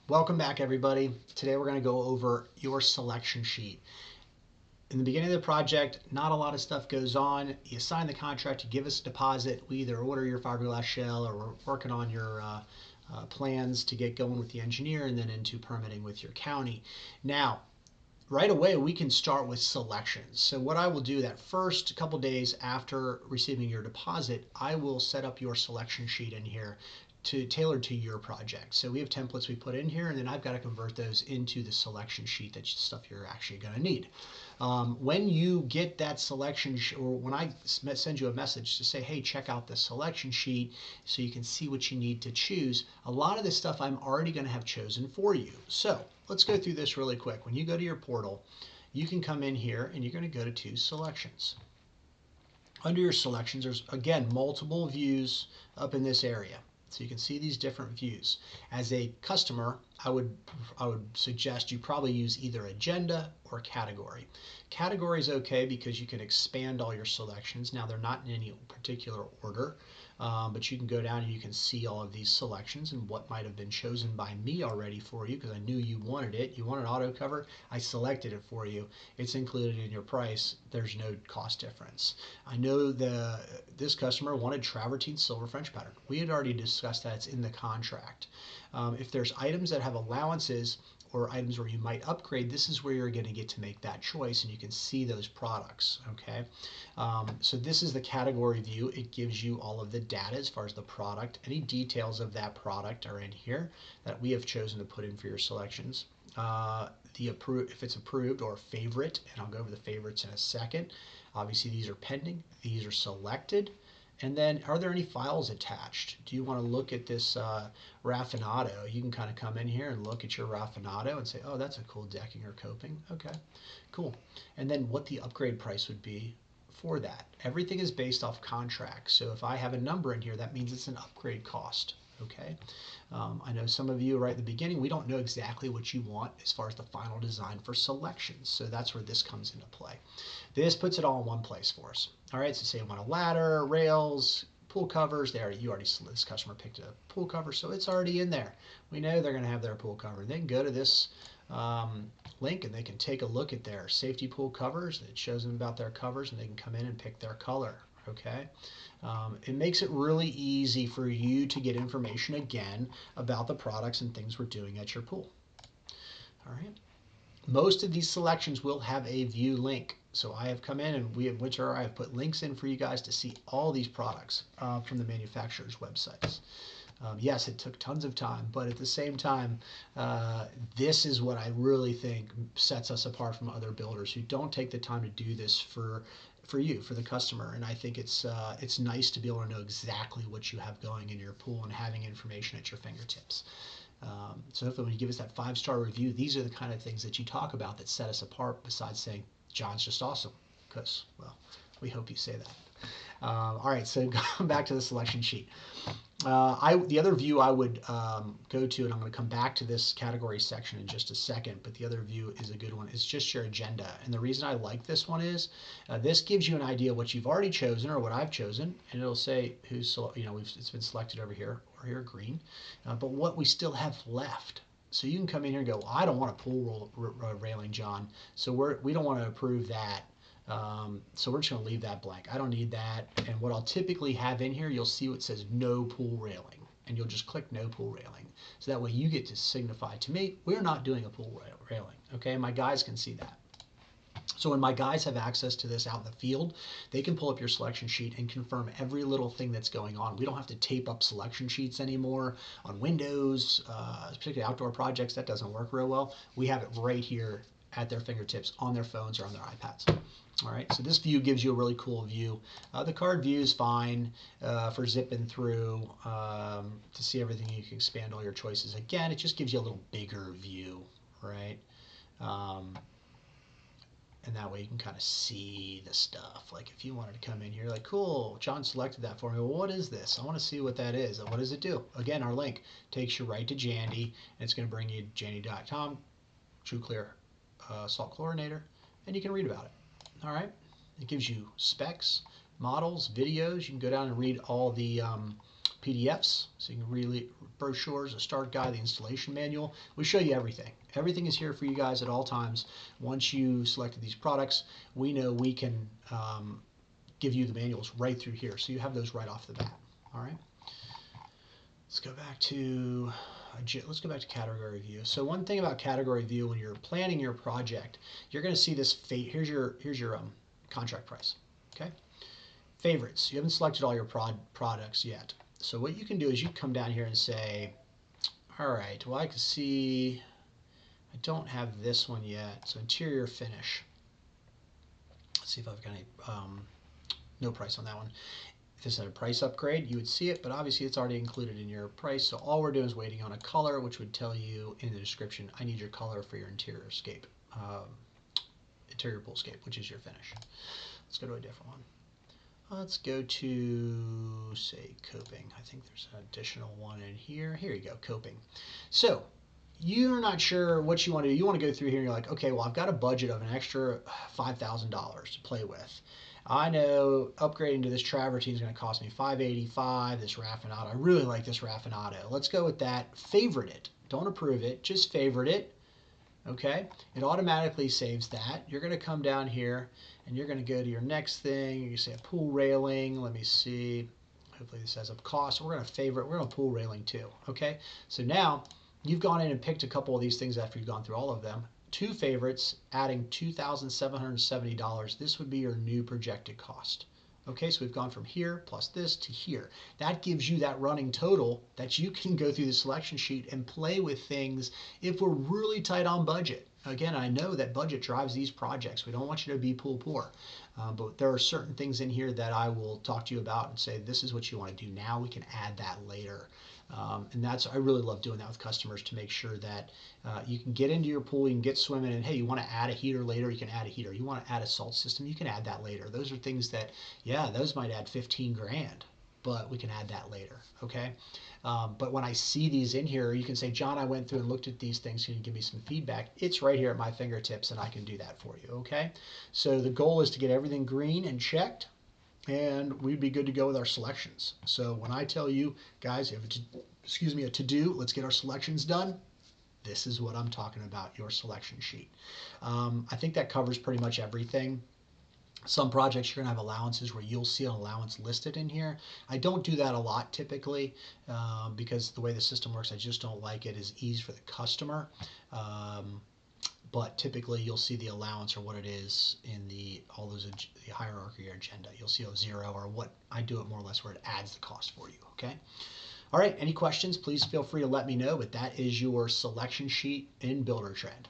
Welcome back, everybody. Today we're going to go over your selection sheet. In the beginning of the project, not a lot of stuff goes on. You sign the contract, you give us a deposit. We either order your fiberglass shell or we're working on your plans to get going with the engineer and then into permitting with your county. Now, right away we can start with selections. So what I will do that first couple days after receiving your deposit, I will set up your selection sheet in here tailored to your project. So we have templates we put in here, and then I've got to convert those into the selection sheet. That's stuff you're actually going to need. When you get that selection or when I send you a message to say, hey, check out the selection sheet so you can see what you need to choose, a lot of this stuff I'm already going to have chosen for you. So let's go through this really quick. When you go to your portal, you can come in here and you're going to go to selections. Under your selections, there's again multiple views up in this area. So you can see these different views. As a customer, I would suggest you probably use either agenda or category. Category is okay because you can expand all your selections. Now they're not in any particular order, but you can go down and you can see all of these selections and what might have been chosen by me already for you because I knew you wanted it. You wanted auto cover, I selected it for you. It's included in your price. There's no cost difference. I know this customer wanted travertine silver French pattern. We had already discussed that. It's in the contract. If there's items that have allowances or items where you might upgrade, this is where you're going to get to make that choice, and you can see those products. Okay, so this is the category view. It gives you all of the data as far as the product. Any details of that product are in here that we have chosen to put in for your selections. If it's approved or favorite, and I'll go over the favorites in a second. Obviously, these are pending. These are selected. And then, are there any files attached? Do you want to look at this raffinado? You can kind of come in here and look at your raffinado and say, oh, that's a cool decking or coping. Okay, cool. And then what the upgrade price would be for that. Everything is based off contract. So if I have a number in here, that means it's an upgrade cost. Okay, I know some of you right at the beginning, we don't know exactly what you want as far as the final design for selections. So that's where this comes into play. This puts it all in one place for us. All right, so say you want a ladder, rails, pool covers. This customer picked a pool cover, so it's already in there. We know they're going to have their pool cover. They can go to this link and they can take a look at their safety pool covers. It shows them about their covers, and they can come in and pick their color. Okay, it makes it really easy for you to get information again about the products and things we're doing at your pool. All right. Most of these selections will have a view link. So I have come in and I have put links in for you guys to see all these products from the manufacturer's websites. Yes, it took tons of time, but at the same time, this is what I really think sets us apart from other builders who don't take the time to do this for you, for the customer. And I think it's nice to be able to know exactly what you have going in your pool and having information at your fingertips. So hopefully when you give us that 5-star review, these are the kind of things that you talk about that set us apart, besides saying, John's just awesome, because, well, we hope you say that. All right, so going back to the selection sheet. The other view I would go to, and I'm going to come back to this category section in just a second, but the other view is a good one. It's just your agenda. And the reason I like this one is this gives you an idea of what you've already chosen or what I've chosen, and it'll say it's been selected over here or here green, but what we still have left. So you can come in here and go, well, I don't want a pool railing, John, so we don't want to approve that. So we're just going to leave that blank. I don't need that. And what I'll typically have in here, you'll see what says no pool railing. And you'll just click no pool railing. So that way you get to signify to me, we're not doing a pool railing. Okay, my guys can see that. So when my guys have access to this out in the field, they can pull up your selection sheet and confirm every little thing that's going on. We don't have to tape up selection sheets anymore on Windows, particularly outdoor projects. That doesn't work real well. We have it right here at their fingertips on their phones or on their iPads. All right, so this view gives you a really cool view. The card view is fine for zipping through to see everything. You can expand all your choices. Again, it just gives you a little bigger view, right? And that way you can kind of see the stuff. Like if you wanted to come in here, like, cool, John selected that for me. Well, what is this? I want to see what that is. What does it do? Again, our link takes you right to Jandy, and it's going to bring you to jandy.com, True Clear salt chlorinator, and you can read about it. All right, it gives you specs, models, videos. You can go down and read all the PDFs, so you can really brochures, a start guide, the installation manual. We show you everything. Everything is here for you guys at all times. Once you selected these products, we know we can give you the manuals right through here, so you have those right off the bat. All right. Let's go back to category view. So one thing about category view, when you're planning your project, you're going to see this. Here's your contract price. Okay. Favorites. You haven't selected all your products yet. So what you can do is you come down here and say, all right, well, I can see I don't have this one yet. So interior finish. Let's see if I've got any, no price on that one. If this had a price upgrade, you would see it, but obviously it's already included in your price. So all we're doing is waiting on a color, which would tell you in the description, I need your color for your interior scape, interior poolscape, which is your finish. Let's go to a different one. Let's go to, say, coping. I think there's an additional one in here. Here you go, coping. So you're not sure what you want to do. You want to go through here and you're like, okay, well, I've got a budget of an extra $5,000 to play with. I know upgrading to this travertine is going to cost me $585. This raffinado, I really like this raffinado. Let's go with that. Favorite it. Don't approve it. Just favorite it. Okay, it automatically saves that. You're going to come down here and you're going to go to your next thing. You say a pool railing. Let me see. Hopefully this has a cost. We're going to favorite. We're going to pool railing too. Okay, so now you've gone in and picked a couple of these things after you've gone through all of them. Two favorites, adding $2,770. This would be your new projected cost. Okay, so we've gone from here plus this to here. That gives you that running total that you can go through the selection sheet and play with things if we're really tight on budget. Again, I know that budget drives these projects. We don't want you to be pool poor, but there are certain things in here that I will talk to you about and say, this is what you want to do now. We can add that later. And I really love doing that with customers to make sure that you can get into your pool, you can get swimming, and hey, you want to add a heater later, you can add a heater. You want to add a salt system, you can add that later. Those are things that, yeah, those might add 15 grand, but we can add that later, okay? But when I see these in here, you can say, John, I went through and looked at these things. Can you give me some feedback? It's right here at my fingertips, and I can do that for you, okay? So the goal is to get everything green and checked, and we'd be good to go with our selections. So when I tell you, guys, if it's, a to-do, let's get our selections done, this is what I'm talking about, your selection sheet. I think that covers pretty much everything. Some projects you're going to have allowances where you'll see an allowance listed in here. I don't do that a lot typically because the way the system works, I just don't like it as ease for the customer. But typically you'll see the allowance or what it is in the hierarchy or agenda. You'll see a 0 or what I do it more or less where it adds the cost for you. Okay. All right. Any questions? Please feel free to let me know. But that is your selection sheet in Buildertrend.